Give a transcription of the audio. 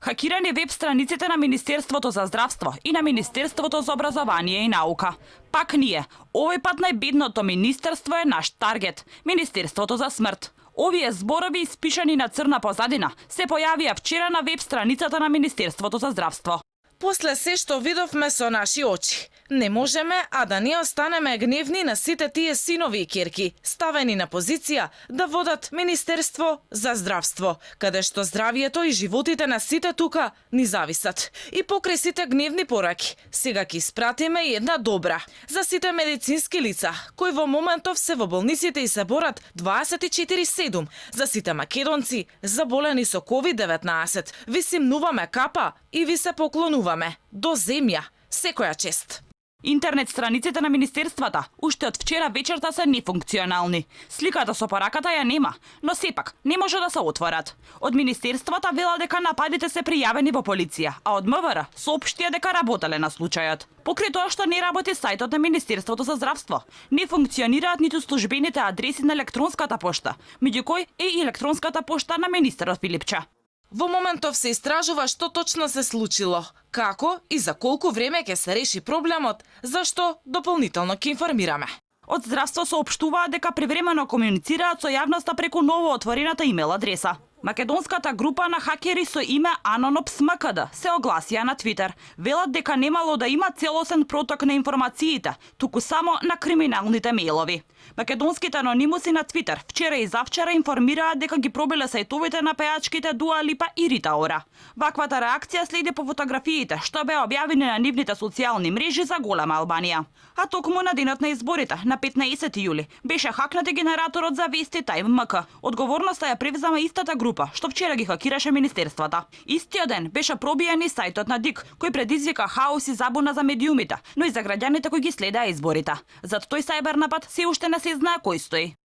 Хакирани веб страниците на Министерството за здравство и на Министерството за образование и наука. Пак ние, овој пат најбедното министерство е наш таргет – Министерството за смрт. Овие зборови испишани на црна позадина се појавија вчера на веб страницата на Министерството за здравство. После се што видовме со наши очи, не можеме а да не останеме гневни на сите тие синови и ќерки, ставени на позиција да водат Министерство за здравство, каде што здравието и животите на сите тука ни зависат. И покрај сите гневни пораки, сега ќе испратиме и една добра за сите медицински лица, кои во моментов се во болниците и се борат 24/7, за сите македонци заболени со COVID-19. Ви симнуваме капа и ви се поклонуваме до земја. Секоја чест. Интернет страниците на министерствата уште од вчера вечерта се нефункционални. Сликата со пораката ја нема, но сепак не може да се отворат. Од министерствата вела дека нападите се пријавени во полиција, а од МВР соопштија дека работеле на случајот. Покрај тоа што не работи сајтот на Министерството за здравство, не функционираат ниту службените адреси на електронската пошта, меѓу кои е и електронската пошта на министерот Филипча. Во моментов се истражува што точно се случило, како и за колку време ќе се реши проблемот, зашто дополнително ќе информираме. Од здравство соопштуваат дека привремено комуницираат со јавноста преку ново отворената имейл адреса. Македонската група на хакери со име Анонопс МКД се огласија на Твитер. Велат дека немало да има целосен проток на информациите, туку само на криминалните мејлови. Македонските анонимуси на Твитер вчера и завчера информираат дека ги пробиле сајтовите на пејачките Дуа Липа и Рита Ора. Ваквата реакција следи по фотографиите што беа објавени на нивните социјални мрежи за голема Албанија. А токму на денот на изборите, на 15 јули, беше хакнат и генераторот за вести Time МК. Одговорноста ја превзема истата група што вчера ги хакираше министерствата. Истиот ден беше пробиен и сајтот на ДИК, кој предизвика хаос и забуна за медиумите, но и за граѓаните кои ги следеа изборите. Зад тој сајбер напад се уште не се знае кој стои.